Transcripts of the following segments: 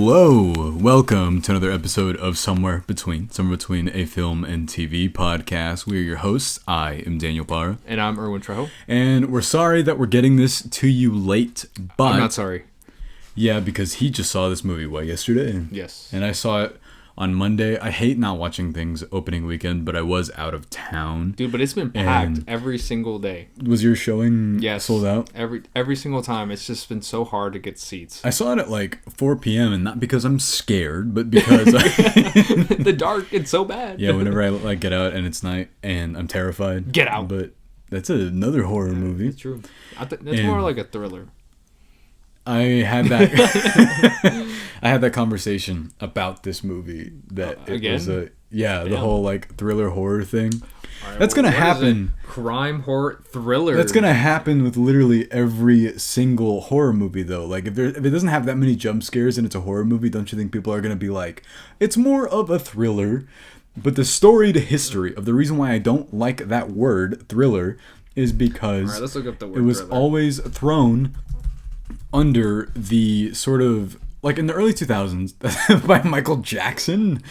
Hello, welcome to another episode of Somewhere Between a Film and TV podcast. We are your hosts. I am Daniel Barra. And I'm Erwin Trejo. And we're sorry that we're getting this to you late, but... I'm not sorry. Yeah, because he just saw this movie, yesterday? Yes. And I saw it on Monday. I hate not watching things opening weekend, but I was out of town. Dude, but it's been packed every single day. Was your showing sold out? Every single time. It's just been so hard to get seats. I saw it at 4 p.m. and not because I'm scared, but because the dark, it's so bad. Yeah, whenever I get out and it's night and I'm terrified. Get out. But that's another horror movie. It's true. It's more like a thriller. I had that conversation about this movie that it again? was the whole thriller horror thing. Right, that's gonna happen. Crime horror thriller. That's gonna happen with literally every single horror movie though. If it doesn't have that many jump scares and it's a horror movie, don't you think people are gonna be like, it's more of a thriller? But the storied history of the reason why I don't like that word thriller is because right, let's look up the word it was thriller. Always thrown under the sort of in the early 2000s by Michael Jackson.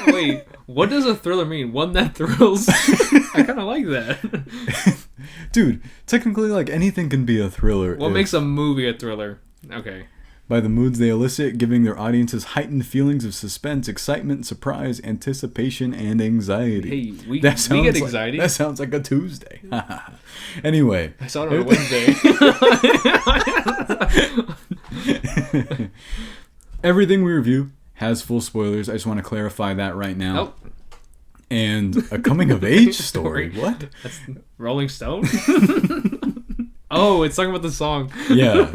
Wait, what does a thriller mean? One that thrills? I kind of like that. Dude, technically anything can be a thriller. What makes a movie a thriller? Okay. By the moods they elicit, giving their audiences heightened feelings of suspense, excitement, surprise, anticipation, and anxiety. Hey, we get anxiety. That sounds like a Tuesday. Anyway. I saw it on a Wednesday. Everything we review has full spoilers. I just want to clarify that right now. Nope. And a coming-of-age story. What? That's Rolling Stone? Oh, it's talking about the song. Yeah.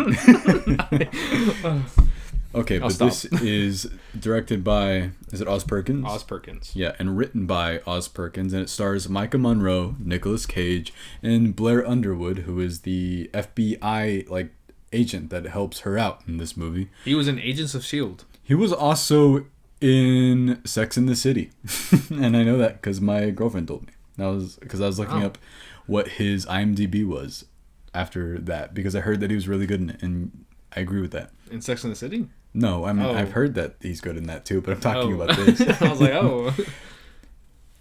Okay, but stop. this is directed by, is it Oz Perkins? Oz Perkins. Yeah, and written by Oz Perkins, and it stars Micah Monroe, Nicolas Cage, and Blair Underwood, who is the FBI agent that helps her out in this movie. He was in Agents of S.H.I.E.L.D. He was also in Sex and the City, and I know that because my girlfriend told me. That was because I was looking up what his IMDb was after that, because I heard that he was really good in it, and I agree with that. In Sex and the City? No, I mean, I've heard that he's good in that too, but I'm talking about this. I was like, oh.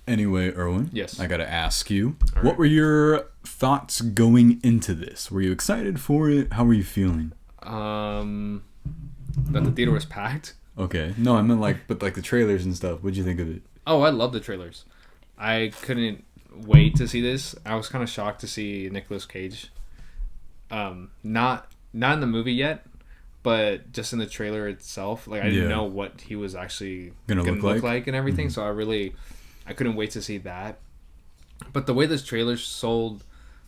Anyway, Erwin. Yes. I gotta ask you, All what were your thoughts going into this? Were you excited for it? How were you feeling? That the theater was packed? Okay. No, I meant but the trailers and stuff. What'd you think of it? Oh, I love the trailers. I couldn't wait to see this. I was kind of shocked to see Nicolas Cage. Not in the movie yet, but just in the trailer itself. I didn't know what he was actually gonna look like and everything. Mm-hmm. So I couldn't wait to see that. But the way this trailer sold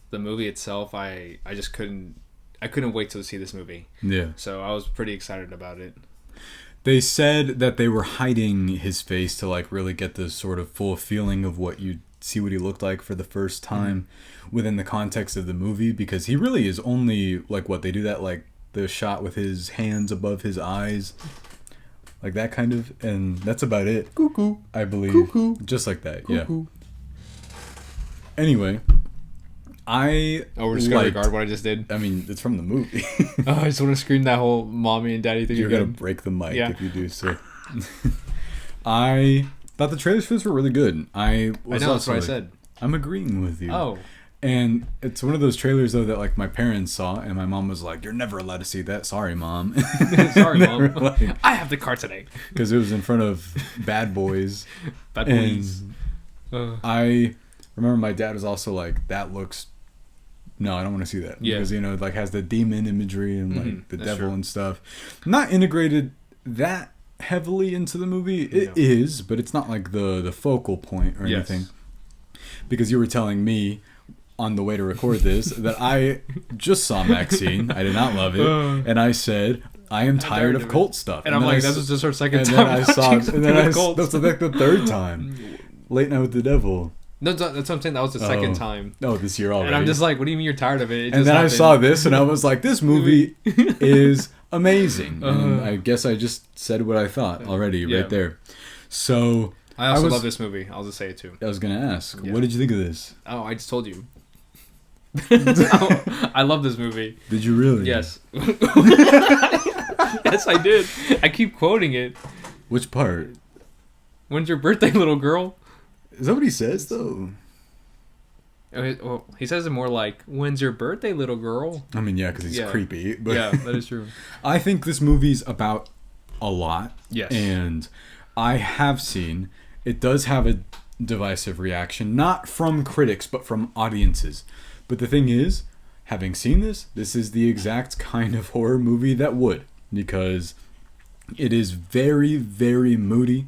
the movie itself, I couldn't wait to see this movie. Yeah. So I was pretty excited about it. They said that they were hiding his face to really get the sort of full feeling of what you see what he looked like for the first time within the context of the movie, because he really is only what they do that the shot with his hands above his eyes, that kind of, and that's about it. Cuckoo, I believe. Cuckoo. Just like that. Cuckoo. Yeah. Anyway, we're just gonna regard what I just did. I mean, it's from the movie. I just want to scream that whole mommy and daddy thing. You're gonna break the mic if you do so. I thought the trailers for this were really good. I know, that's what I said. I'm agreeing with you. Oh. And it's one of those trailers, though, that my parents saw, and my mom was like, "You're never allowed to see that. Sorry, Mom." Sorry, Mom. I have the car today. Because it was in front of Bad Boys. Bad Boys. I remember my dad was also like, "That looks... No, I don't want to see that." Yeah. Because, has the demon imagery and, the devil true. and stuff. Not integrated that heavily into the movie. It is, but it's not the focal point or anything. Because you were telling me on the way to record this that I just saw Maxine. I did not love it. And I said, I am tired of cult stuff. And I'm like, that was just our second time. Then I saw it. And then that's the third time. Late Night with the Devil. No, that's what I'm saying. That was the second time. Oh, this year already. And I'm just like, what do you mean you're tired of it? And then I saw this and I was like, this movie is amazing. And I guess I just said what I thought already right there. So... I also love this movie. I'll just say it too. I was going to ask, what did you think of this? Oh, I just told you. I love this movie. Did you really? Yes. Yes, I did. I keep quoting it. Which part? When's your birthday, little girl? Is that what he says, though? Well, he says it more like, when's your birthday, little girl? I mean, yeah, because he's creepy. But yeah, that is true. I think this movie's about a lot. Yes. And I have seen it does have a divisive reaction, not from critics, but from audiences. But the thing is, having seen this is the exact kind of horror movie that would, because it is very, very moody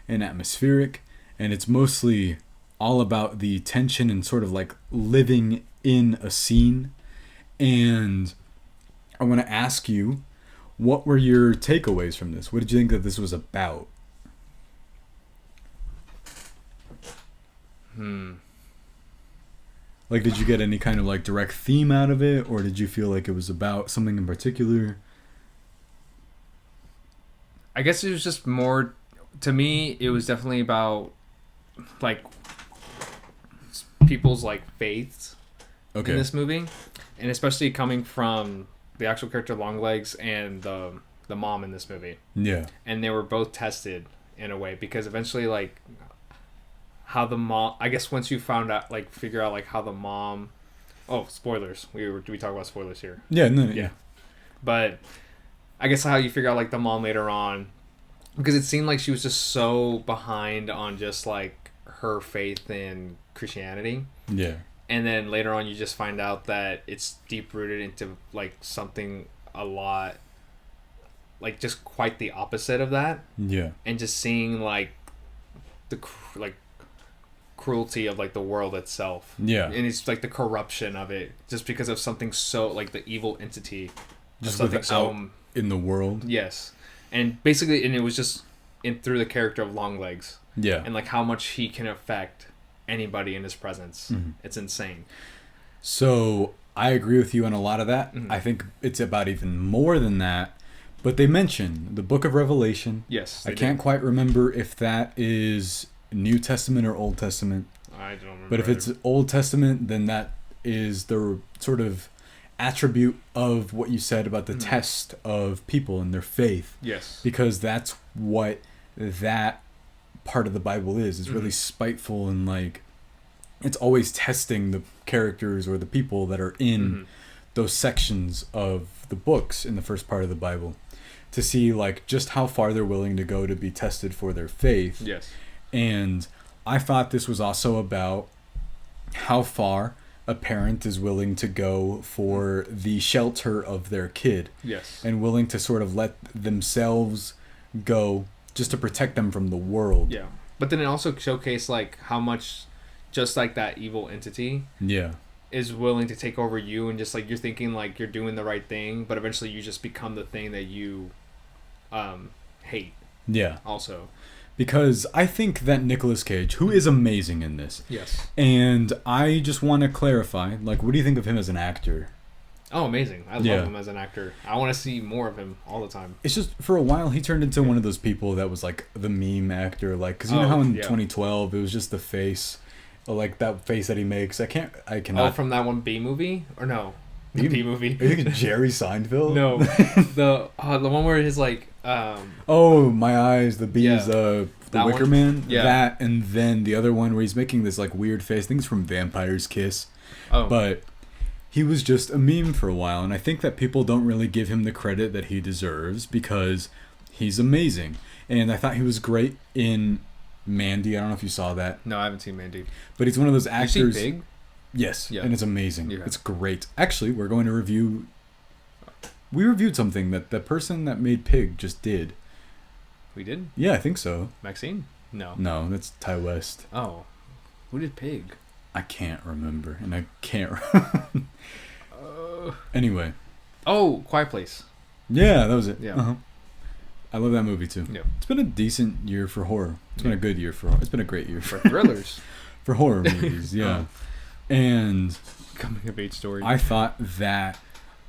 and atmospheric, and it's mostly all about the tension and sort of like living in a scene. And I want to ask you, what were your takeaways from this? What did you think that this was about? Like, did you get any kind of like direct theme out of it, or did you feel like it was about something in particular? I guess it was just more, to me, it was definitely about like people's like faiths in this movie, and especially coming from the actual character Longlegs and the mom in this movie. Yeah. And they were both tested in a way, because eventually, like, how the mom, I guess once you figure out like how the mom, spoilers. Do we talk about spoilers here? Yeah, no, yeah. But I guess how you figure out like the mom later on, because it seemed like she was just so behind on just like her faith in Christianity. Yeah. And then later on you just find out that it's deep rooted into like something a lot, like just quite the opposite of that. Yeah. And just seeing like the cruelty of like the world itself. Yeah. And it's like the corruption of it, just because of something so like the evil entity, just something so in the world. Yes. And basically, and it was just through the character of Longlegs. Yeah. And like how much he can affect anybody in his presence. Mm-hmm. It's insane. So I agree with you on a lot of that. Mm-hmm. I think it's about even more than that. But they mention the Book of Revelation. Yes. I can't quite remember if that is New Testament or Old Testament. I don't remember. But if it's Old Testament, then that is the sort of attribute of what you said about the test of people and their faith. Yes. Because that's what that part of the Bible is. It's really spiteful, and like it's always testing the characters or the people that are in those sections of the books in the first part of the Bible, to see like just how far they're willing to go to be tested for their faith. Yes. And I thought this was also about how far a parent is willing to go for the shelter of their kid. Yes. And willing to sort of let themselves go just to protect them from the world. Yeah. But then it also showcased like how much just like that evil entity is willing to take over you, and just like you're thinking like you're doing the right thing, but eventually you just become the thing that you hate. Yeah. Also. Because I think that Nicolas Cage, who is amazing in this. Yes. And I just want to clarify, like, what do you think of him as an actor? Oh, amazing. I love him as an actor. I want to see more of him all the time. It's just, for a while, he turned into one of those people that was, like, the meme actor. Like, because you know how in 2012, it was just the face, like, that face that he makes. I cannot. Oh, from that one B movie? Or no? The B movie. Are you thinking Jerry Seinfeld? No. the one where his, like... oh, My Eyes, the Bees, the Wicker Man? Yeah. That, and then the other one where he's making this, like, weird face. I think it's from Vampire's Kiss. Oh. But he was just a meme for a while, and I think that people don't really give him the credit that he deserves, because he's amazing. And I thought he was great in Mandy. I don't know if you saw that. No, I haven't seen Mandy. But he's one of those actors... You see Big? Yes, yeah. And it's amazing. Yeah. It's great. Actually, we're going to review... We reviewed something that the person that made Pig just did. We did? Yeah, I think so. Maxine? No. No, that's Ty West. Oh. Who did Pig? I can't remember, and I can't... Anyway. Oh, Quiet Place. Yeah, that was it. Yeah. Uh-huh. I love that movie, too. Yeah. It's been a decent year for horror. It's been a good year for horror. It's been a great year for thrillers. For horror movies, yeah. And... Coming of age story. I thought that...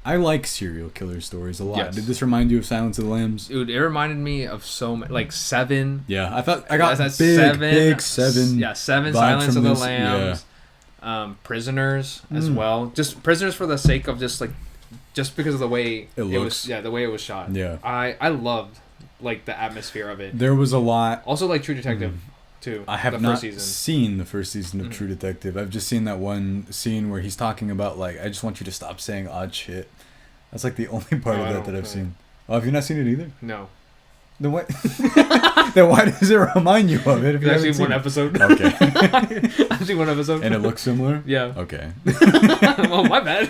I like serial killer stories a lot. Yes. Did this remind you of Silence of the Lambs? Dude, it reminded me of so many, like Seven. Yeah, I thought I got big Seven. Yeah, Seven, Silence of the Lambs. Yeah. Prisoners as well. Just Prisoners for the sake of just like just because of the way it looks. the way it was shot. Yeah. I loved like the atmosphere of it. There was a lot. Also, like True Detective, too. I have not seen the first season of True Detective. I've just seen that one scene where he's talking about, like, I just want you to stop saying odd shit. That's, like, the only part of that I've seen. Oh, have you not seen it either? No. Then what? Then why does it remind you of it? If you I've seen one episode. Okay. I've seen one episode. And it looks similar? Yeah. Okay. Well, my bad.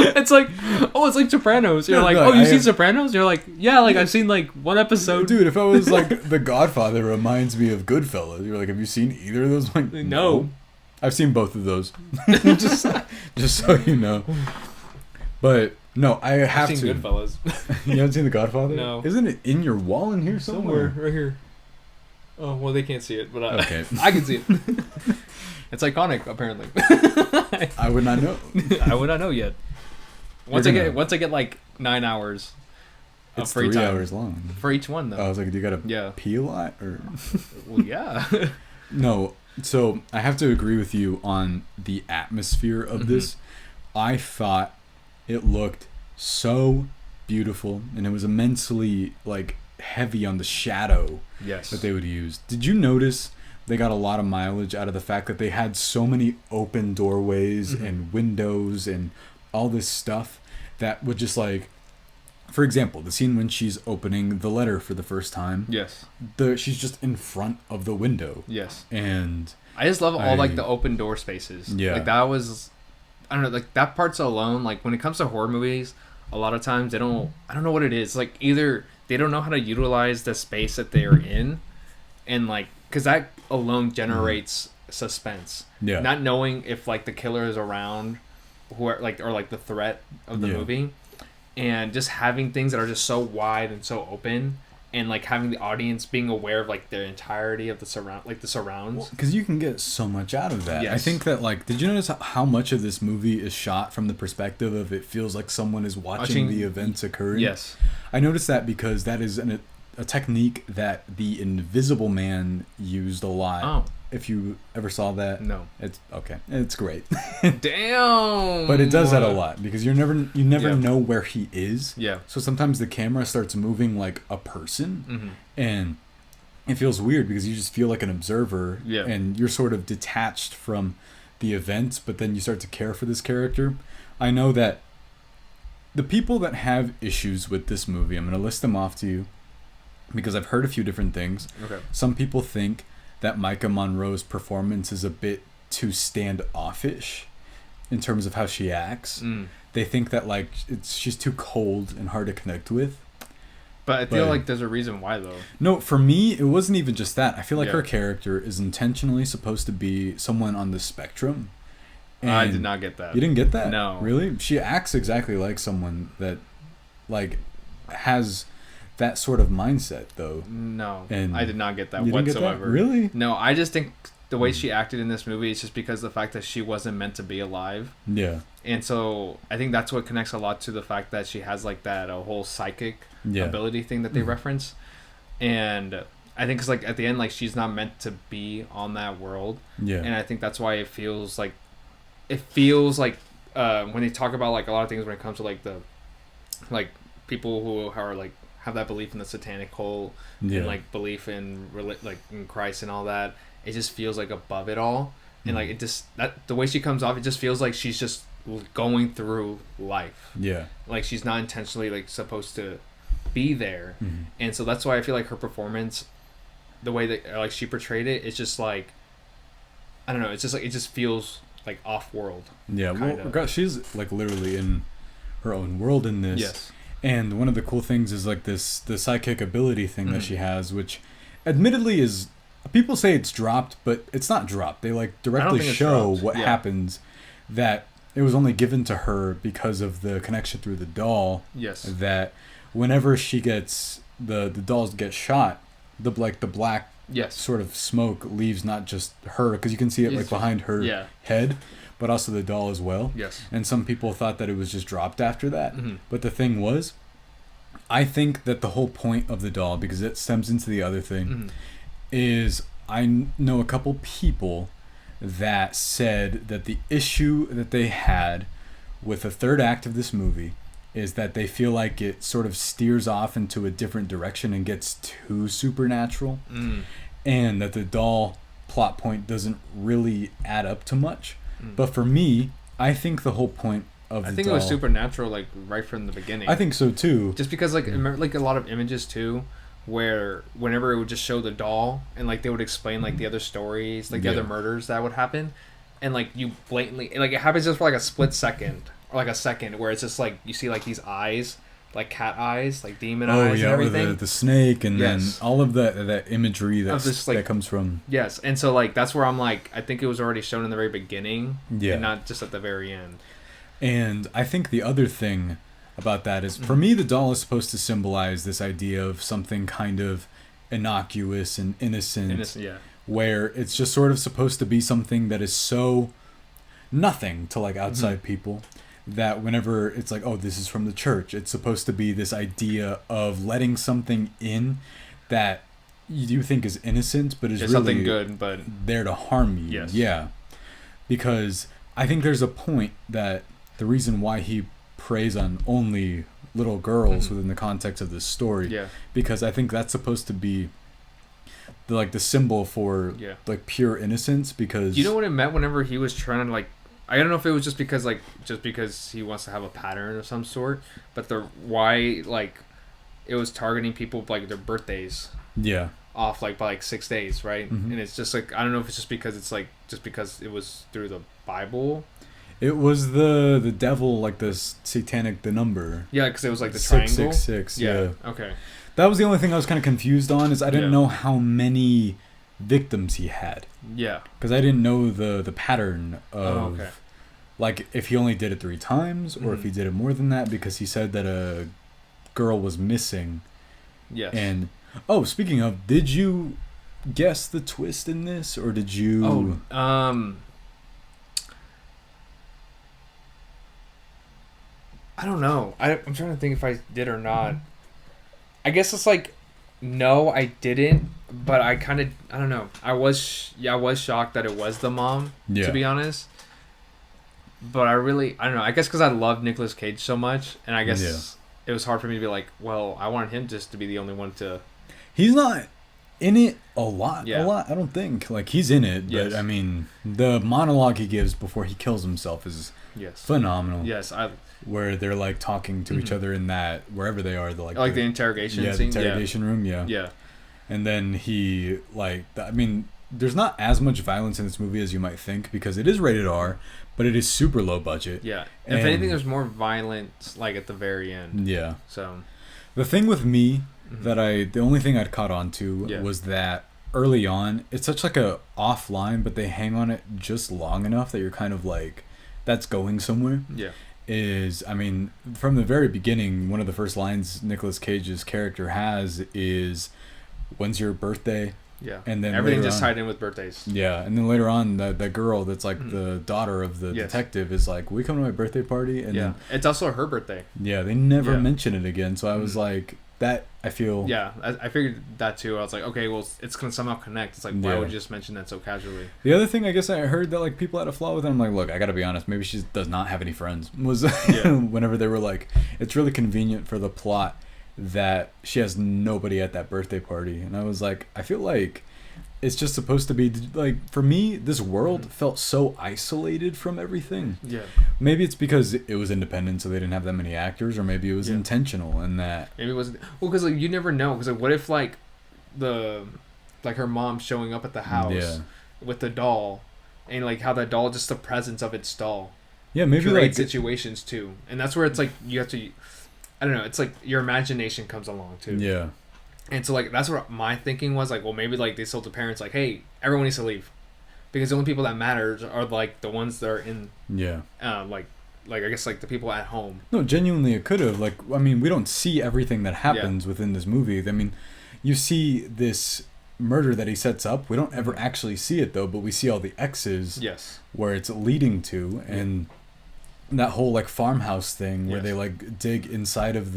It's like, oh, it's like Sopranos. You're like, oh, you've seen Sopranos? You're like, yeah, like I've seen like one episode. Dude, if I was like, The Godfather reminds me of Goodfellas, you're like, have you seen either of those? I'm like, no. I've seen both of those. just so you know. But no, I've seen Goodfellas. You haven't seen The Godfather? No. Isn't it in your wall in here somewhere? Right here. Oh, well, they can't see it, but okay. I can see it. It's iconic, apparently. I would not know. I would not know yet. Once I get like 9 hours it's free 3 time. hours long. For each one, though. I was like, do you gotta pee a lot? Or well, yeah. No, so I have to agree with you on the atmosphere of this. I thought it looked so beautiful, and it was immensely like heavy on the shadow that they would use. Did you notice they got a lot of mileage out of the fact that they had so many open doorways and windows and all this stuff that would just like, for example, the scene when she's opening the letter for the first time. Yes. She's just in front of the window. Yes. And I just love all like the open door spaces. Yeah. Like that was, I don't know, like that part's alone. Like when it comes to horror movies, a lot of times I don't know what it is. Like either they don't know how to utilize the space that they're in, and like, cause that alone generates suspense. Yeah. Not knowing if like the killer is around, or like the threat of the movie, and just having things that are just so wide and so open, and like having the audience being aware of like the entirety of the surrounds. Because you can get so much out of that. Yes. I think that like, did you notice how much of this movie is shot from the perspective of it feels like someone is watching the events occurring? Yes. I noticed that because that is a technique that the Invisible Man used a lot. Oh. If you ever saw that. No. It's okay. It's great. Damn. But it does that a lot because you never know where he is. Yeah. So sometimes the camera starts moving like a person, and it feels weird because you just feel like an observer, and you're sort of detached from the events, but then you start to care for this character. I know that the people that have issues with this movie, I'm going to list them off to you because I've heard a few different things. Okay. Some people think that Micah Monroe's performance is a bit too standoffish in terms of how she acts. They think that like she's too cold and hard to connect with. But I feel like there's a reason why though. No, for me it wasn't even just that. I feel like her character is intentionally supposed to be someone on the spectrum. And I did not get that. You didn't get that? No. Really? She acts exactly like someone that like has that sort of mindset though. No, and I did not get that whatsoever. Get that? Really? No, I just think the way she acted in this movie is just because of the fact that she wasn't meant to be alive. Yeah. And so I think that's what connects a lot to the fact that she has like that whole psychic ability thing that they reference. And I think it's like at the end, like she's not meant to be on that world. Yeah. And I think that's why it feels like when they talk about like a lot of things when it comes to like the like people who are like have that belief in the satanic cult and like belief in like in Christ and all that, it just feels like above it all. And like it just that the way she comes off, it just feels like she's just going through life. Yeah. Like she's not intentionally like supposed to be there. And so that's why I feel like her performance, the way that like she portrayed it, it's just like I don't know, it's just like it just feels like off world. Yeah, well, she's like literally in her own world in this. Yes. And one of the cool things is like the psychic ability thing that she has, which admittedly is, people say it's dropped, but it's not dropped. They like directly show what happens, that it was only given to her because of the connection through the doll. Yes. That whenever she gets, the dolls get shot, the black sort of smoke leaves not just her, because you can see it like behind her head, but also the doll as well. Yes. And some people thought that it was just dropped after that. But the thing was, I think that the whole point of the doll, because it stems into the other thing, is I know a couple people that said that the issue that they had with the third act of this movie is that they feel like it sort of steers off into a different direction and gets too supernatural, and that the doll plot point doesn't really add up to much. But for me, I think the whole point of the I think doll, it was supernatural, like, right from the beginning. I think so too. Just because, like, remember, like, a lot of images too, where whenever it would just show the doll and, like, they would explain, like, the other stories, like the other murders that would happen, and, like, you blatantly, like, it happens just for like a split second or like a second where it's just like you see like these eyes, like cat eyes, like demon eyes and everything. The snake and then all of that imagery that's, like, that comes from. Yes, and so, like, that's where I'm like, I think it was already shown in the very beginning, and not just at the very end. And I think the other thing about that is, for me, the doll is supposed to symbolize this idea of something kind of innocuous and innocent, where it's just sort of supposed to be something that is so nothing to, like, outside people, that whenever it's like, oh, this is from the church, it's supposed to be this idea of letting something in that you think is innocent, but is really something good, but there to harm you. Yes. Yeah. Because I think there's a point that the reason why he preys on only little girls within the context of this story, because I think that's supposed to be the symbol for like pure innocence. Because you know what it meant whenever he was trying to, like, I don't know if it was just because he wants to have a pattern of some sort, but why, like, it was targeting people, like, their birthdays off, like, by like 6 days, right? And it's just like, I don't know if it's just because it's like just because it was through the Bible. It was the devil, like the satanic, the number. Yeah, because it was like the triangle. 666. Yeah. Okay. That was the only thing I was kind of confused on, is I didn't know how many victims he had. Yeah. Because I didn't know the pattern of, like, if he only did it 3 times or if he did it more than that, because he said that a girl was missing. Yes. And, oh, speaking of, did you guess the twist in this, or did you... I don't know. I'm trying to think if I did or not. I guess it's like, no, I didn't. But I don't know. I was shocked that it was the mom, to be honest. But I don't know. I guess because I love Nicolas Cage so much, and I guess it was hard for me to be like, well, I wanted him just to be the only one to... He's not in it a lot, I don't think. Like, he's in it, but I mean, the monologue he gives before he kills himself is phenomenal. Yes, where they're, like, talking to each other in that, wherever they are, the interrogation scene. The interrogation room, yeah. And then he, like, I mean, there's not as much violence in this movie as you might think, because it is rated R, but it is super low budget. Yeah. And if anything, there's more violence, like, at the very end. Yeah. So, the thing with me the only thing I'd caught on to was that early on, it's such like a off line, but they hang on it just long enough that you're kind of like, that's going somewhere. Yeah. I mean, from the very beginning, one of the first lines Nicolas Cage's character has is, when's your birthday? Yeah. And then everything just tied in with birthdays. Yeah. And then later on, that girl that's like the daughter of the detective is like, will we come to my birthday party? And then, it's also her birthday. Yeah. They never mention it again. So I was like, that, I feel... Yeah. I figured that too. I was like, okay, well, it's going to somehow connect. It's like, why would you just mention that so casually? The other thing, I guess I heard that, like, people had a flaw with it. I'm like, look, I got to be honest. Maybe she does not have any friends. Was whenever they were like, it's really convenient for the plot that she has nobody at that birthday party. And I was like, I feel like it's just supposed to be, like, for me, this world felt so isolated from everything. Yeah. Maybe it's because it was independent, so they didn't have that many actors, or maybe it was intentional in that. Maybe it wasn't. Well, because, like, you never know. Because, like, what if, like, her mom showing up at the house with the doll, and, like, how that doll, just the presence of its doll. Yeah, maybe, like, situations too. And that's where it's like, you have to, I don't know, it's like your imagination comes along too. Yeah. And so, like, that's what my thinking was, like, well, maybe, like, they told the parents, like, hey, everyone needs to leave, because the only people that matter are, like, the ones that are in, like I guess, like, the people at home. No, genuinely, it could have, like, I mean, we don't see everything that happens within this movie. I mean, you see this murder that he sets up. We don't ever actually see it, though, but we see all the X's where it's leading to, and that whole, like, farmhouse thing where they, like, dig inside of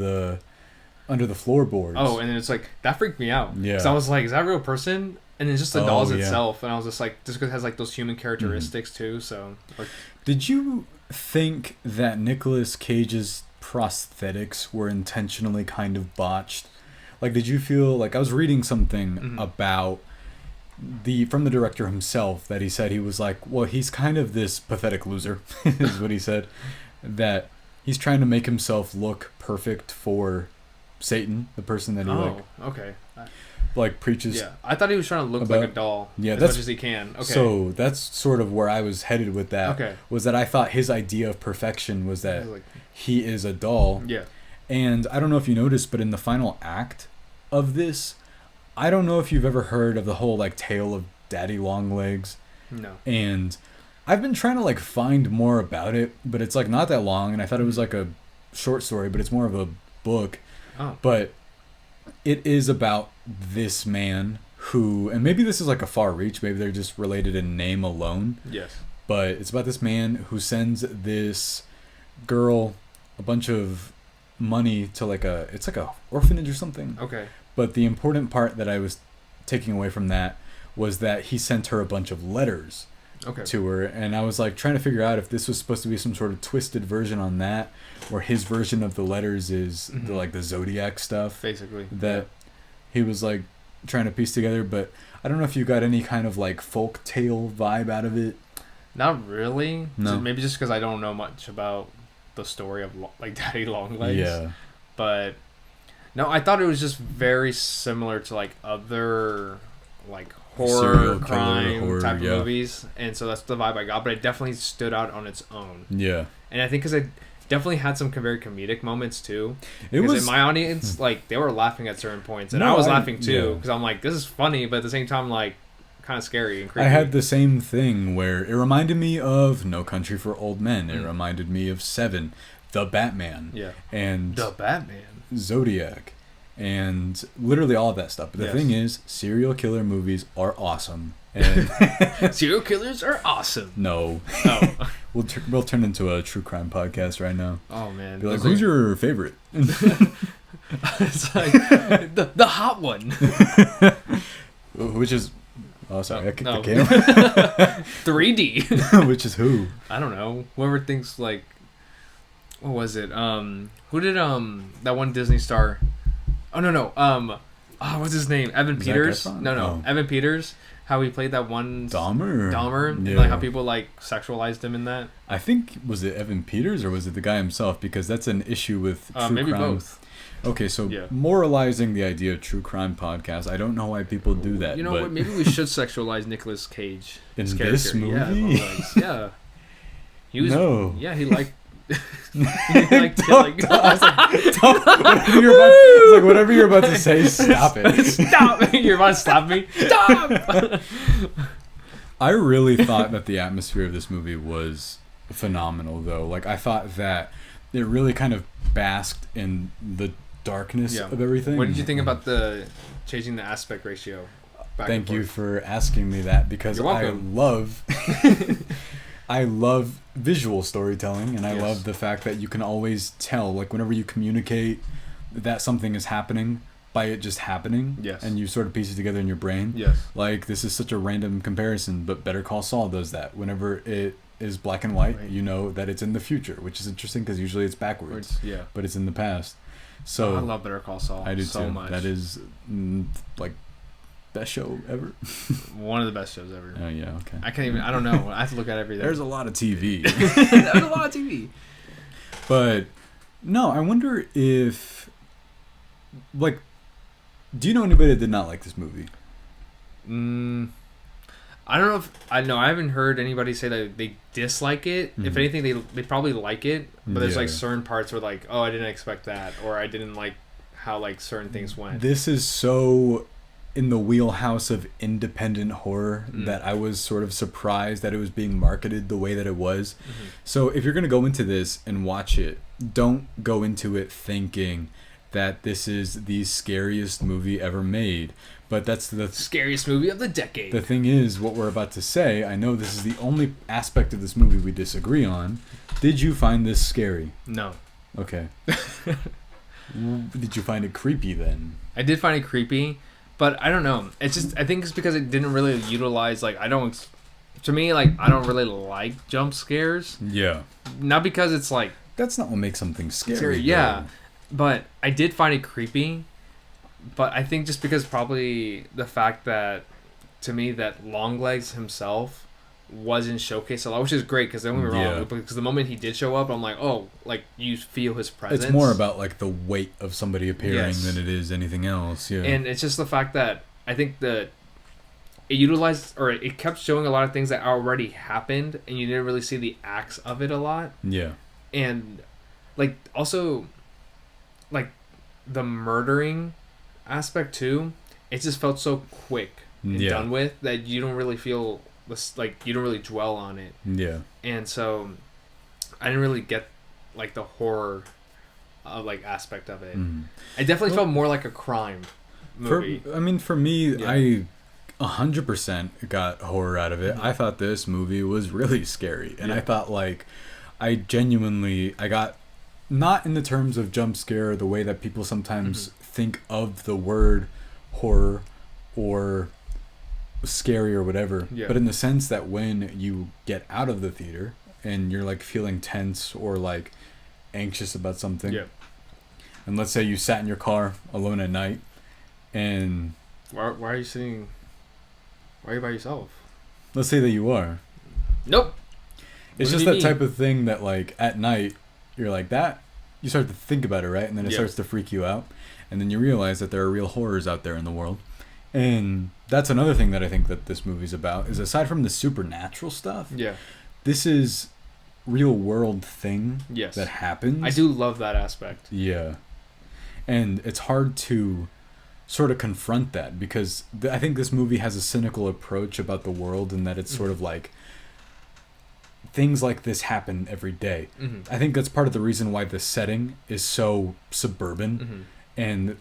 under the floorboards. Oh, and then it's like, that freaked me out. Yeah. Because I was like, is that a real person? And then just the dolls itself, and I was just like, just because it has like those human characteristics too. So, like, did you think that Nicolas Cage's prosthetics were intentionally kind of botched? Like, did you feel like I was reading something about from the director himself that he said he was like, well, he's kind of this pathetic loser, is what he said, that he's trying to make himself look perfect for Satan, the person that he like preaches. Yeah, I thought he was trying to look like a doll as much as he can. Okay. So that's sort of where I was headed with that. Okay. Was that I thought his idea of perfection was that he is a doll. Yeah. And I don't know if you noticed, but in the final act of this, I don't know if you've ever heard of the whole like tale of Daddy Longlegs. No. And I've been trying to like find more about it, but it's like not that long, and I thought it was like a short story, but it's more of a book. Oh. But it is about this man who, and maybe this is like a far reach, maybe they're just related in name alone. Yes. But it's about this man who sends this girl a bunch of money to it's like a orphanage or something. Okay. But the important part that I was taking away from that was that he sent her a bunch of letters to her, and I was like trying to figure out if this was supposed to be some sort of twisted version on that, or his version of the letters is the zodiac stuff, basically, that he was like trying to piece together. But I don't know if you got any kind of like folk tale vibe out of it. Not really. No. Maybe just because I don't know much about the story of like Daddy Longlegs. Yeah. But no, I thought it was just very similar to like other like horror, crime type of movies, and so that's the vibe I got. But it definitely stood out on its own. Yeah. And I think because it definitely had some very comedic moments too. It was in my audience, like they were laughing at certain points, and I was laughing too because I'm like, this is funny, but at the same time, like kind of scary and creepy. I had the same thing where it reminded me of No Country for Old Men. It reminded me of Seven, The Batman. Yeah. And The Batman. Zodiac. And literally all of that stuff. But the thing is, serial killer movies are awesome. And serial killers are awesome. No. Oh. We'll turn into a true crime podcast right now. Oh, man. Be like, who's your favorite? It's like, the hot one. Which is... Oh, sorry, I kicked the camera. 3D. Which is who? I don't know. Whoever thinks like, what was it? Who did that one Disney star? Oh no. What's his name? Evan Peters. No. Oh. Evan Peters. How he played that one Dahmer. Yeah. And like how people like sexualized him in that. I think was it Evan Peters or was it the guy himself? Because that's an issue with true maybe crime. Both. Okay, so moralizing the idea of true crime podcast, I don't know why people do that. You know what? Maybe we should sexualize Nicolas Cage in this movie. Yeah, he was. No. Yeah, he liked. He liked killing. Whatever you're about to say, stop it. Stop! You're about to slap me. Stop! I really thought that the atmosphere of this movie was phenomenal, though. Like I thought that it really kind of basked in the darkness of everything. What did you think about the changing the aspect ratio? Thank you for asking me that, because I love visual storytelling, and I love the fact that you can always tell, like whenever you communicate that something is happening by it just happening, and you sort of piece it together in your brain. Like this is such a random comparison, but Better Call Saul does that. Whenever it is black and white, you know that it's in the future, which is interesting because usually it's backwards. But it's in the past. So I love Better Call Saul. I do so too. much. That is like best show ever. One of the best shows ever. Oh yeah, okay. I don't know. I have to look at everything. There's a lot of TV. There's a lot of TV. But no, I wonder if like, do you know anybody that did not like this movie? I don't know if I haven't heard anybody say that they dislike it. If anything, they probably like it, but there's like certain parts where like, oh, I didn't expect that, or I didn't like how like certain things went. This is so in the wheelhouse of independent horror that I was sort of surprised that it was being marketed the way that it was. So if you're going to go into this and watch it, don't go into it thinking that this is the scariest movie ever made. But that's the scariest movie of the decade. The thing is, what we're about to say, I know this is the only aspect of this movie we disagree on. Did you find this scary? No. Okay. Did you find it creepy then? I did find it creepy, But I don't know. It's just I think it's because it didn't really utilize like I don't. To me, like I don't really like jump scares. Yeah. Not because it's like That's not what makes something scary. yeah, but I did find it creepy. But I think just because probably the fact that to me that Longlegs himself wasn't showcased a lot, which is great because don't get me wrong, because the moment he did show up, I'm like, oh, like you feel his presence. It's more about like the weight of somebody appearing Yes. than it is anything else. Yeah. And it's just the fact that I think that it utilized or it kept showing a lot of things that already happened, and you didn't really see the acts of it a lot. Yeah. And like also like the murdering aspect too, it just felt so quick and done with that you don't really feel this, like you don't really dwell on it. Yeah. And so I didn't really get like the horror like aspect of it. I definitely felt more like a crime movie. For me, I 100% got horror out of it. I thought this movie was really scary, and I thought like I got not in the terms of jump scare the way that people sometimes think of the word horror or scary or whatever, but in the sense that when you get out of the theater and you're like feeling tense or like anxious about something, and let's say you sat in your car alone at night, and why are you sitting? Why are you by yourself? Let's say that you are. Nope. It's just that type of thing that like at night you're like that. You start to think about it, right? And then it starts to freak you out, and then you realize that there are real horrors out there in the world. And that's another thing that I think that this movie's about is aside from the supernatural stuff, this is real world thing that happens. I do love that aspect. Yeah. And it's hard to sort of confront that because I think this movie has a cynical approach about the world and that it's sort of like things like this happen every day. I think that's part of the reason why the setting is so suburban and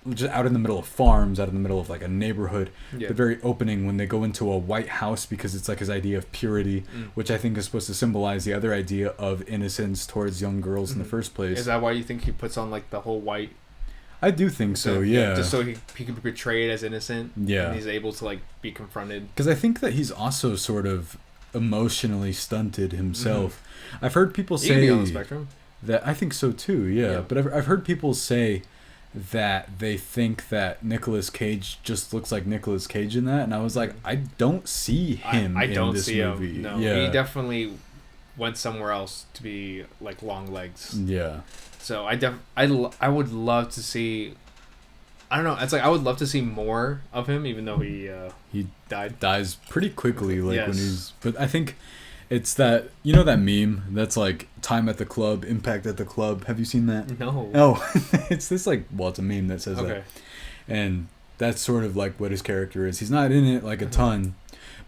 just out in the middle of farms, out in the middle of like a neighborhood. The very opening when they go into a white house because it's like his idea of purity, which I think is supposed to symbolize the other idea of innocence towards young girls in the first place. Is that why you think he puts on like the whole white? I do think so, yeah. Just so he can be portrayed as innocent. Yeah. And he's able to like be confronted. Because I think that he's also sort of emotionally stunted himself. I've heard people say... He can be on the spectrum. That I think so too, yeah. But I've heard people say that they think that Nicolas Cage just looks like Nicolas Cage in that, and I was like, I don't see him I in don't this see movie. Him. No, yeah. He definitely went somewhere else to be like Longlegs. Yeah. So I would love to see. I don't know. It's like I would love to see more of him, even though he dies pretty quickly. Like when he's, but I think it's that that meme that's like time at the club, impact at the club. Have you seen that? No. Oh, it's this like it's a meme that says that, and that's sort of like what his character is. He's not in it like a ton,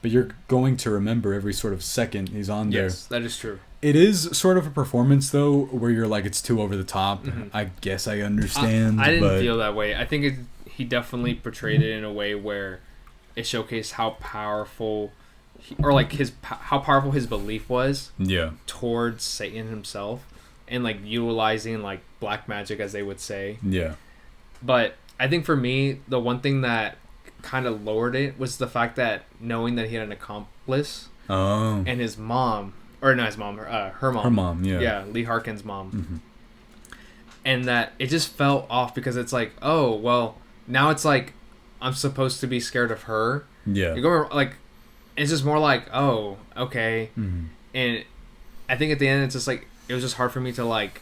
but you're going to remember every sort of second he's on there. Yes, that is true. It is sort of a performance, though, where you're like, it's too over the top. I guess I understand. I didn't feel that way. I think he definitely portrayed it in a way where it showcased how powerful, how powerful his belief was. Yeah. Towards Satan himself, and like utilizing like black magic, as they would say. Yeah. But I think for me, the one thing that kind of lowered it was the fact that knowing that he had an accomplice. Oh. And his mom. Or not his mom, her mom. Her mom, yeah. Yeah, Lee Harkin's mom. And that it just fell off because it's like, oh, well, now it's like I'm supposed to be scared of her. Yeah. You're going, like, it's just more like, oh, okay. And I think at the end, it's just like, it was just hard for me to, like,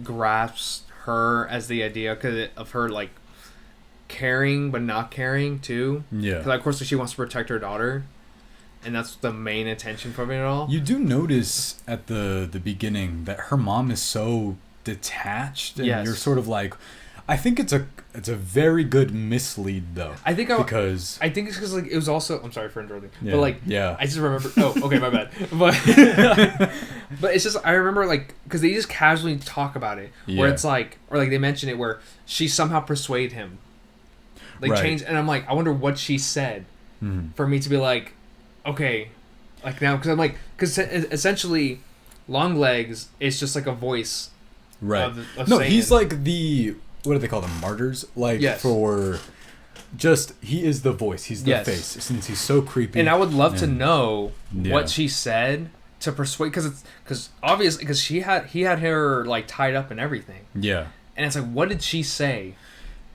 grasp her as the idea of her, like, caring but not caring, too. Yeah. Because, of course, she wants to protect her daughter. And that's the main intention from it all. You do notice at the beginning that her mom is so detached, and you're sort of like, I think it's a very good mislead though. I think it's because like it was also. I'm sorry for interrupting, but like I just remember. Oh, okay, my bad. But it's just I remember like because they just casually talk about it where it's like or like they mention it where she somehow persuade him, like change, and I'm like I wonder what she said for me to be like. Okay, like now because I'm like because essentially, Longlegs is just like a voice, right? Of no, Satan. He's like the what do they call them? Martyrs, like for Yes. he is the voice. He's the face. Since he's so creepy. And I would love to know what she said to persuade, because obviously, because he had her like tied up and everything. Yeah. And it's like, what did she say?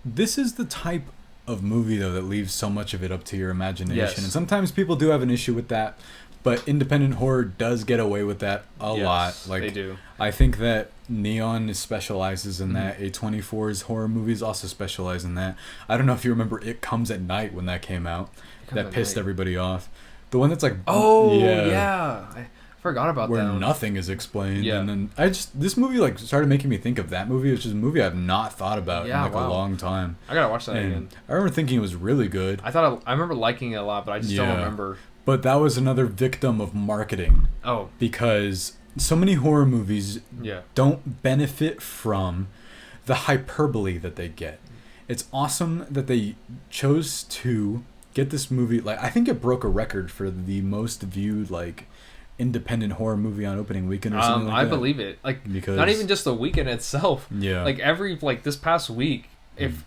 This is the type of movie though that leaves so much of it up to your imagination. Yes. And sometimes people do have an issue with that, but independent horror does get away with that a lot. Like, they do. I think that Neon specializes in that. A24's horror movies also specialize in that. I don't know if you remember It Comes at Night when that came out. That pissed everybody off. The one that's like, yeah. I forgot about where that. Where nothing is explained. Yeah. And then this movie like started making me think of that movie, which is a movie I've not thought about in like a long time. I gotta watch that again. I remember thinking it was really good. I remember liking it a lot, but I just don't remember. But that was another victim of marketing. Oh. Because so many horror movies don't benefit from the hyperbole that they get. It's awesome that they chose to get this movie. Like, I think it broke a record for the most viewed like independent horror movie on opening weekend or something like that. I believe it. Like, because not even just the weekend itself. Yeah. Like this past week,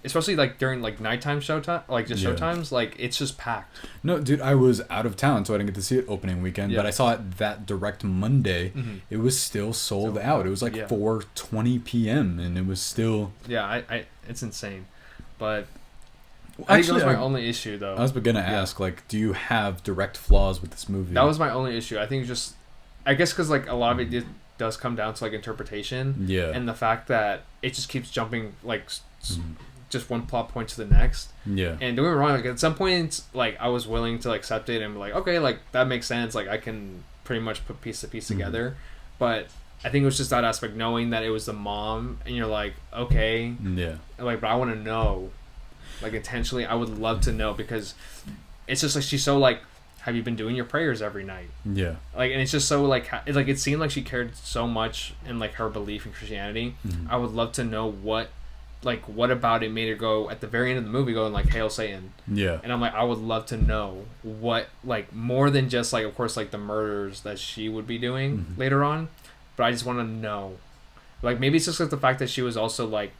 especially like during like nighttime showtime, like just showtimes, like it's just packed. No, dude, I was out of town, so I didn't get to see it opening weekend. But I saw it that direct Monday. It was still sold out. It was like 4:20 p.m. and it was still. Yeah, I it's insane, but. Well, I think that was my only issue, though. I was gonna ask, like, do you have direct flaws with this movie? That was my only issue. I think just, I guess, because like a lot of it does come down to like interpretation. Yeah. And the fact that it just keeps jumping like just one plot point to the next. Yeah. And don't get me wrong, like at some points, like I was willing to like accept it and be like, okay, like that makes sense. Like I can pretty much put piece to piece together. But I think it was just that aspect, knowing that it was the mom, and you're like, okay. Yeah. Like, but I want to know. Like intentionally, I would love to know, because it's just like she's so like, have you been doing your prayers every night? Yeah. Like, and it's just so like it seemed like she cared so much in like her belief in Christianity. I would love to know what about it made her go at the very end of the movie going like, "Hail Satan." Yeah. And I'm like, I would love to know what, like, more than just like, of course, like the murders that she would be doing later on, but I just want to know, like, maybe it's just like the fact that she was also like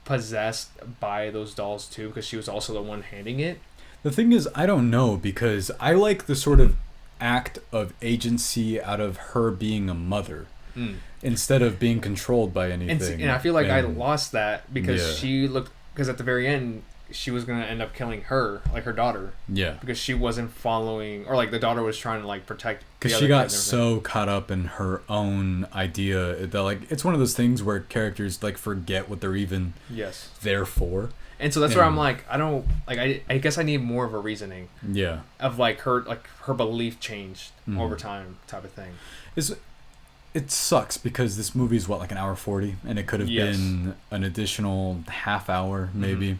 possessed by those dolls too, because she was also the one handing it. The thing is, I don't know, because I like the sort of act of agency out of her being a mother instead of being controlled by anything. And I feel like I lost that because because at the very end she was going to end up killing her, like her daughter. Yeah. Because she wasn't following, or like the daughter was trying to like protect. Because she got so caught up in her own idea that like, it's one of those things where characters like forget what they're even there for. And so that's where I'm like, I don't, like, I guess I need more of a reasoning. Yeah. Of like her belief changed over time type of thing. It sucks because this movie's like an hour 40, and it could have been an additional half hour maybe.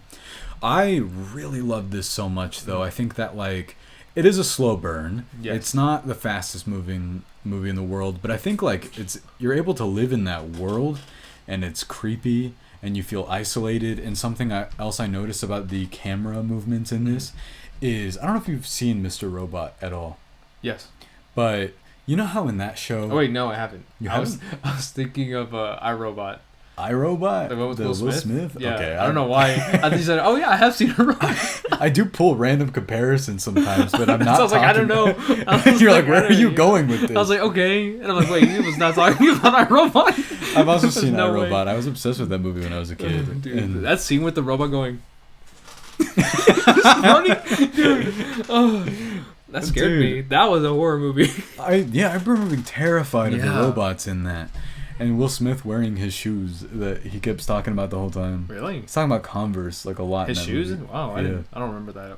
I really love this so much though. I think that like it is a slow burn. It's not the fastest moving movie in the world, but I think like you're able to live in that world, and it's creepy and you feel isolated. And something else I noticed about the camera movements in this is, I don't know if you've seen Mr. Robot at all. Yes. But you know how in that show... Oh wait, no, I haven't. You haven't? I was thinking of iRobot. iRobot? The one with Will Will Smith? Yeah. Okay. I don't know why. I think you said, oh yeah, I have seen iRobot. I do pull random comparisons sometimes, but I'm not so I was like, I don't know. You're like, where are you going with this? I was like, okay. And I'm like, wait, he was not talking about iRobot. I've also seen iRobot. I was obsessed with that movie when I was a kid. Dude, that scene with the robot going... funny. Dude. Oh, that scared me. That was a horror movie. I remember being terrified of the robots in that. And Will Smith wearing his shoes that he keeps talking about the whole time. Really? He's talking about Converse like a lot. His shoes? Movie. Wow, I don't remember that.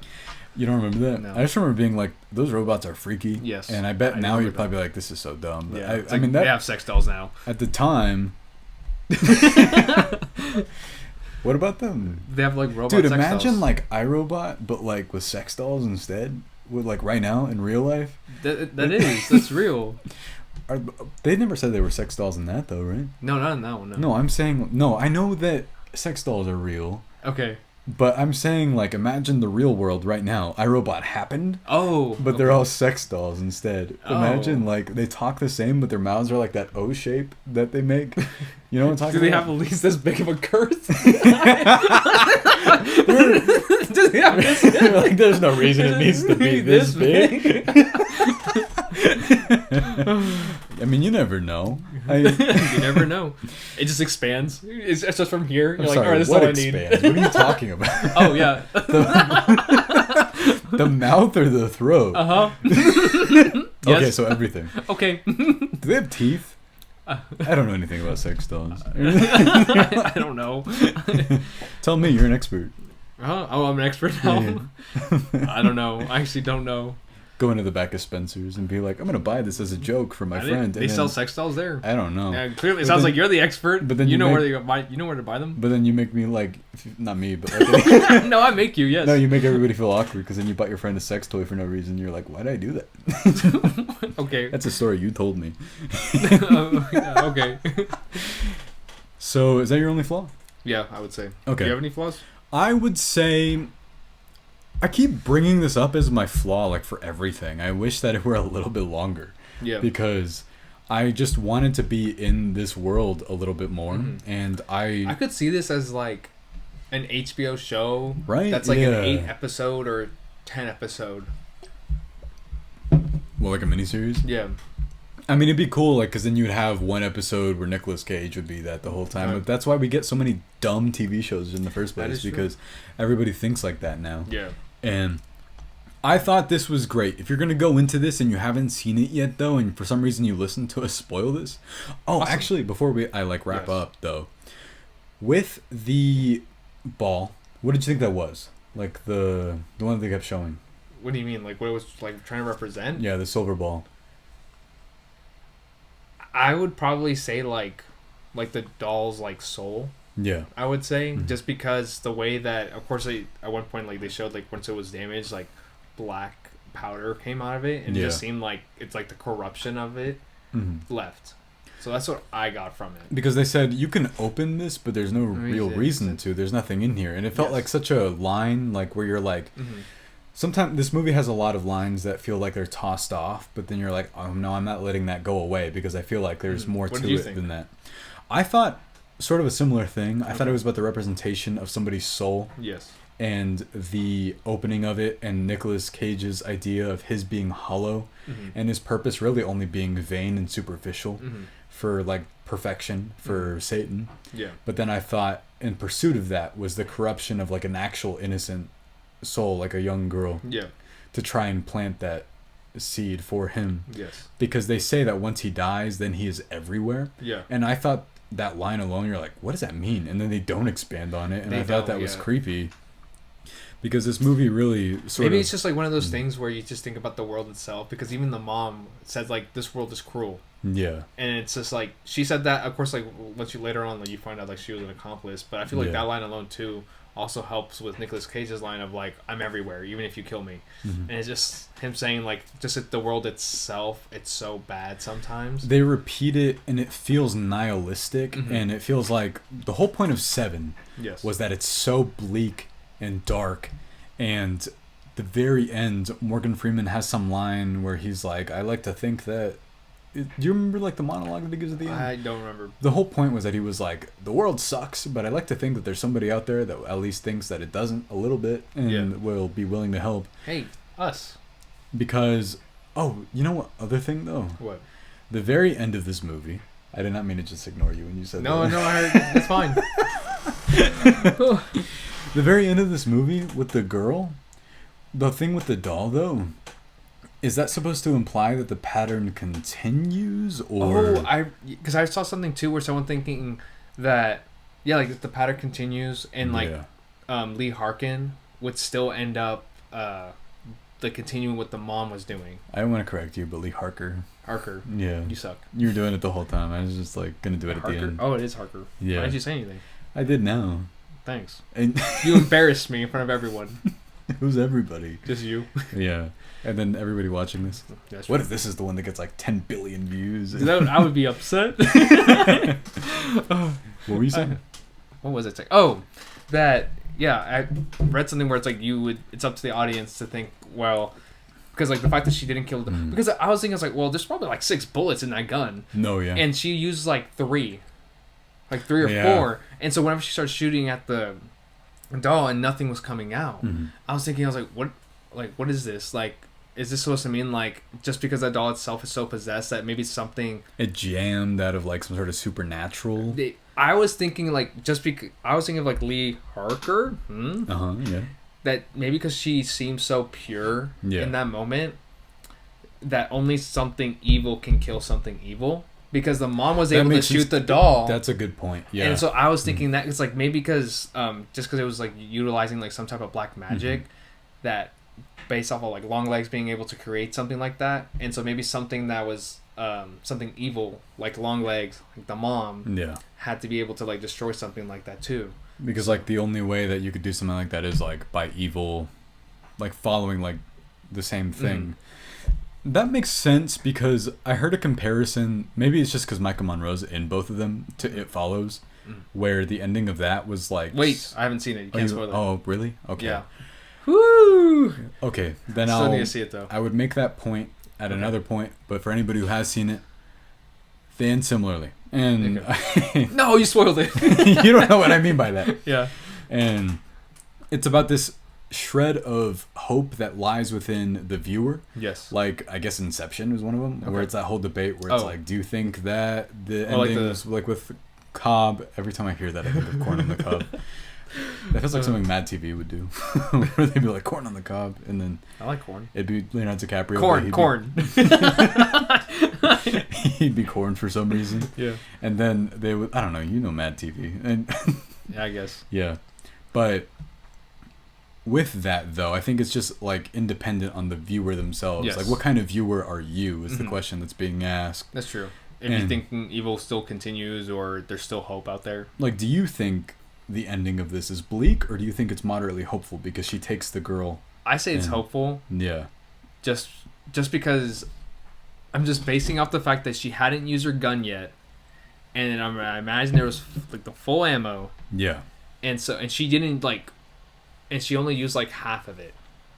You don't remember that? No. I just remember being like, those robots are freaky. Yes. And I bet now you'd probably be like, this is so dumb. But yeah. I mean, they have sex dolls now. At the time... What about them? They have like robot sex dolls. Dude, imagine like iRobot, but like with sex dolls instead. With like right now in real life. That's real. They never said they were sex dolls in that though, right? No, not in that one. No, I'm saying I know that sex dolls are real. Okay. But I'm saying, like, imagine the real world right now. iRobot happened. Oh. But they're all sex dolls instead. Oh. Imagine, like, they talk the same, but their mouths are like that O shape that they make. You know what I'm talking Do they about? have at least this big of a girth? Do they have this? Like, there's no reason it needs to be this big. I mean, you never know. You never know. It just expands. It's just from here. You're I'm like, sorry, all right, this is what all I expands? need. What are you talking about? Oh, yeah. The mouth or the throat? Uh-huh. Okay, Yes. so everything. Okay. Do they have teeth? I don't know anything about sex dolls. I don't know. Tell me, you're an expert. Oh, I'm an expert now? Yeah. I don't know. I actually don't know. Go into the back of Spencer's and be like, I'm going to buy this as a joke for my friend. They and sell then, sex dolls there. I don't know. Yeah, clearly, it But sounds then- like you're the expert. but then you you know make- where they buy. You know where to buy them. But then you make me like, not me, but like, No, I make you. Yes. no, you make everybody feel awkward because then you bought your friend a sex toy for no reason. You're like, why did I do that? Okay. That's a story you told me. Yeah, okay. So is that your only flaw? Yeah, I would say. Okay. Do you have any flaws? I would say I keep bringing this up as my flaw, like for everything. I wish that it were a little bit longer Yeah. because I just wanted to be in this world a little bit more, and I could see this as like an HBO show. Right, That's like yeah. an 8 episode or 10 episode. well, like a miniseries. Yeah. I mean, it'd be cool, like, because then you'd have one episode where Nicolas Cage would be that the whole time. Right. But that's why we get so many dumb TV shows in the first That place, is true. because everybody thinks like that now. Yeah. And I thought this was great. If you're going to go into this and you haven't seen it yet, though, and for some reason you listen to us spoil this. Oh, Awesome. actually, before I wrap Yes. up, though, with the ball, what did you think that was? Like the one that they kept showing. What do you mean? Like what it was like trying to represent? Yeah, the silver ball. I would probably say like the doll's like soul. Yeah. I would say Mhm. just because the way that, of course, at one point like they showed like once it was damaged, like black powder came out of it, and it just Yeah. seemed like it's like the corruption of it Mm-hmm. left. So that's what I got from it. Because they said you can open this, but there's no real reason to. There's nothing in here, and it felt Yes. like such a line, like where you're like, Mm-hmm. sometimes this movie has a lot of lines that feel like they're tossed off, but then you're like, oh no, I'm not letting that go away because I feel like there's more What to did you it think? than that. I thought sort of a similar thing. I thought it was about the representation of somebody's soul Yes. and the opening of it, and Nicolas Cage's idea of his being hollow Mm-hmm. and his purpose really only being vain and superficial Mm-hmm. for like perfection for Satan. Yeah. But then I thought in pursuit of that was the corruption of like an actual innocent soul, like a young girl, Yeah. to try and plant that seed for him. Yes. Because they say that once he dies, then he is everywhere. Yeah. And I thought that line alone, you're like, what does that mean? And then they don't expand on it. And They I thought don't, that was yeah. creepy. Because this movie really sort Maybe of... it's just like one of those things where you just think about the world itself, because even the mom said like this world is cruel, Yeah. and it's just like she said that. Of course, like once you later on, like you find out like she was an accomplice, but I feel like Yeah. that line alone too also helps with Nicolas Cage's line of like I'm everywhere, even if you kill me, Mhm. and it's just him saying like just at the world itself, it's so bad sometimes. They repeat it and it feels nihilistic, Mhm. and it feels like the whole point of Seven Yes. was that it's so bleak and dark, and the very end, Morgan Freeman has some line where he's like, I like to think that... Do you remember like the monologue that he gives at the end? I don't remember. The whole point was that he was like, the world sucks, but I like to think that there's somebody out there that at least thinks that it doesn't a little bit, and Yeah. will be willing to help. Hey, us. Because, oh, you know what other thing though? What? The very end of this movie, I did not mean to just ignore you when you said No, that. no, I heard, it's fine. The very end of this movie with the girl, the thing with the doll though, is that supposed to imply that the pattern continues, or... Because I saw something too where someone thinking that like the pattern continues, and like Yeah. Lee Harkin would still end up like continuing what the mom was doing. I don't want to correct you, but Lee Harker. Harker, Yeah. you suck. You were doing it the whole time. I was just like gonna do it at Harker. the end. Oh, it is Harker. Yeah. Why didn't you say anything? I did now. Thanks. And You embarrassed me in front of everyone. who's everybody? Just you. Yeah. And then everybody watching this. That's What right. if this is the one that gets like 10 billion views? I would be upset. What were you saying? What was it? Oh, that Yeah, I read something where it's like it's up to the audience to think, well, because like the fact that she didn't kill the because I was thinking, I was like, well, there's probably like 6 bullets in that gun. No, yeah. And she used like 3 or 4, and so whenever she started shooting at the doll and nothing was coming out, I was thinking, I was like, what is this? Like, is this supposed to mean like just because that doll itself is so possessed that maybe something it jammed out of like some sort of supernatural? I was thinking like I was thinking of like Lee Harker. Yeah. That maybe because she seems so pure in that moment, that only something evil can kill something evil. Because the mom was able to shoot the doll. That's a good point. Yeah. And so I was thinking that it's like maybe because just because it was like utilizing like some type of black magic, that based off of like Longlegs being able to create something like that, and so maybe something that was something evil like Longlegs, like the mom, had to be able to like destroy something like that too. Because like the only way that you could do something like that is like by evil, like following like the same thing. That makes sense because I heard a comparison. Maybe it's just because Michael Monroe's in both of them to It Follows, where the ending of that was like. Wait, I haven't seen it. You can't spoil it. Oh, really? Okay. Yeah. Woo! Okay, then Still need to see it though. I would make that point at another point, but for anybody who has seen it, they end similarly. And no, you spoiled it. You don't know what I mean by that. Yeah. And it's about this shred of hope that lies within the viewer. Yes. Like, I guess Inception was one of them, where it's that whole debate where it's like, do you think that the ending was like with Cobb? Every time I hear that, I think of Corn on the Cob. That feels like something Mad TV would do. Where they'd be like, corn on the cob, and then I like corn. It'd be Leonardo DiCaprio. Corn. He'd be corn for some reason. Yeah. And then they would, I don't know, you know Mad TV. And yeah, I guess. Yeah. But with that, though, I think it's just like independent on the viewer themselves. Yes. Like, what kind of viewer are you is the question that's being asked. That's true. If you think evil still continues or there's still hope out there. Like, do you think the ending of this is bleak, or do you think it's moderately hopeful because she takes the girl? I say it's hopeful. Yeah. Just because I'm just basing off the fact that she hadn't used her gun yet, and I imagine there was like the full ammo. Yeah. And she didn't like, and she only used like half of it,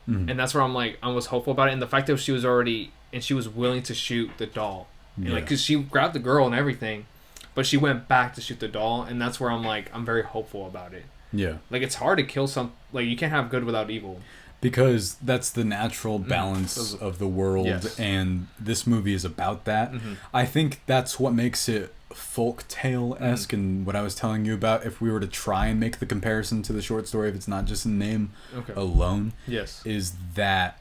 and that's where I'm like, I was hopeful about it, and the fact that she was willing to shoot the doll, and like, cause she grabbed the girl and everything. But she went back to shoot the doll, and that's where I'm like, I'm very hopeful about it. Yeah. Like, it's hard to kill like, you can't have good without evil. Because that's the natural balance of the world, and this movie is about that. I think that's what makes it folk tale-esque, and what I was telling you about, if we were to try and make the comparison to the short story, if it's not just a name alone, is that,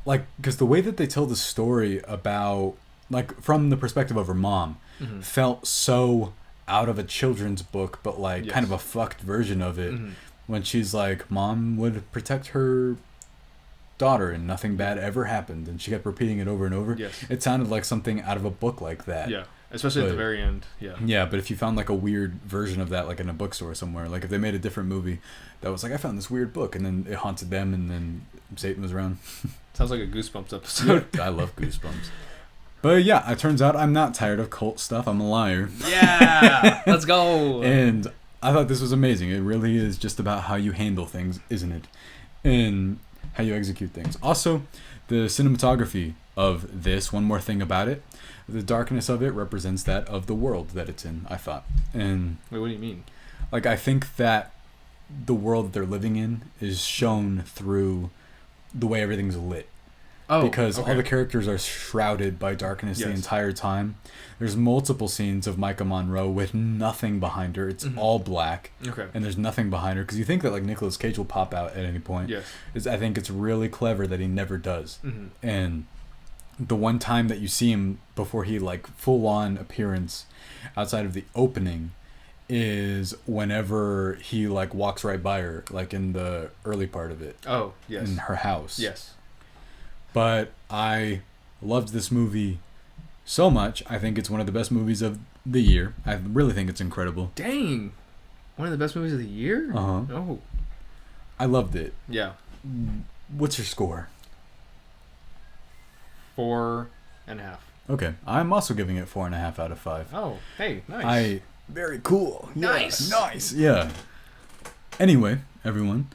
like, because the way that they tell the story about, like, from the perspective of her mom, felt so out of a children's book, but like kind of a fucked version of it. When she's like, mom would protect her daughter and nothing bad ever happened, and she kept repeating it over and over. It sounded like something out of a book like that. Especially at the very end. But if you found like a weird version of that, like in a bookstore somewhere, like if they made a different movie that was like, I found this weird book, and then it haunted them, and then Satan was around. Sounds like a Goosebumps episode. I love Goosebumps. But yeah, it turns out I'm not tired of cult stuff. I'm a liar. Yeah, let's go. And I thought this was amazing. It really is just about how you handle things, isn't it? And how you execute things. Also, the cinematography of this, one more thing about it, the darkness of it represents that of the world that it's in, I thought. And wait, what do you mean? Like, I think that the world that they're living in is shown through the way everything's lit. Because all the characters are shrouded by darkness the entire time. There's multiple scenes of Micah Monroe with nothing behind her. It's all black. And there's nothing behind her. Because you think that like Nicolas Cage will pop out at any point. I think it's really clever that he never does. And the one time that you see him before he like full on appearance outside of the opening is whenever he like walks right by her, like in the early part of it. In her house. But I loved this movie so much. I think it's one of the best movies of the year. I really think it's incredible. Dang. One of the best movies of the year? Oh. I loved it. Yeah. What's your score? 4.5. Okay. I'm also giving it 4.5 out of 5. Oh, hey, nice. Very cool. Nice. Nice. Yeah. Anyway, everyone,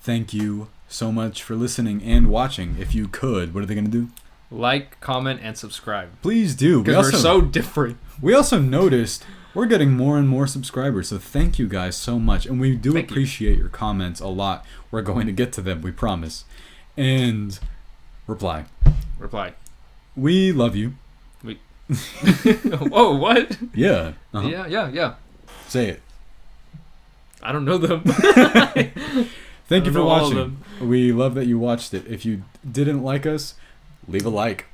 thank you so much for listening and watching. If you could, what are they going to do? Like, comment, and subscribe. Please do. Because we're so different. We also noticed we're getting more and more subscribers, so thank you guys so much. And we do appreciate your comments a lot. We're going to get to them, we promise. And reply. We love you. Whoa, what? Yeah. Uh-huh. Yeah. Say it. I don't know them. Thank you for watching. We love that you watched it. If you didn't like us, leave a like.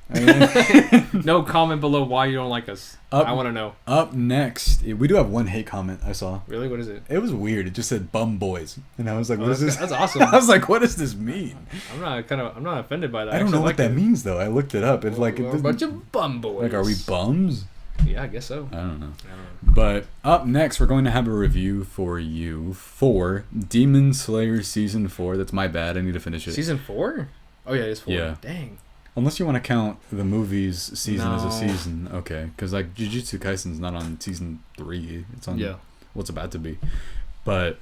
No comment below why you don't like us. I want to know. Up next, we do have one hate comment I saw. Really? What is it? It was weird. It just said "bum boys," and I was like, "What is this?" That's awesome. I was like, "What does this mean?" I'm not offended by that. I don't know what that means though. I looked it up. It's like a bunch of bum boys. Like, are we bums? Yeah, I guess so. I don't know. But up next, we're going to have a review for you for Demon Slayer Season 4. That's my bad. I need to finish it. Season 4? Oh, yeah, it's 4. Yeah. Dang. Unless you want to count the movie's season as a season. Okay. Because, like, Jujutsu Kaisen's not on Season 3. It's on what's about to be. But,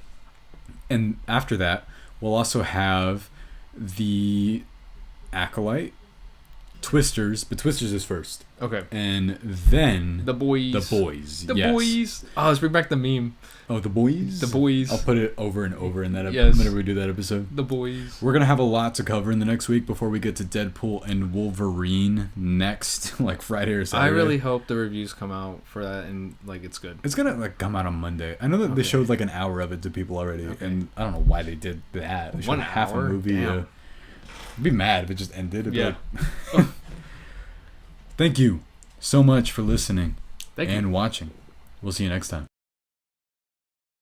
and after that, we'll also have the Acolyte, Twisters, but Twisters is first. Okay. And then The Boys. Yes. Oh, let's bring back the meme. Oh, The Boys? The Boys. I'll put it over and over in that Yes. whenever we do that episode. The Boys. We're going to have a lot to cover in the next week before we get to Deadpool and Wolverine next, like Friday or Saturday. I really hope the reviews come out for that and, like, it's good. It's going to, like, come out on Monday. I know that they showed, like, an hour of it to people already, and I don't know why they did that. They showed half a movie. I'd be mad if it just ended. Like... Thank you so much for listening and watching. We'll see you next time.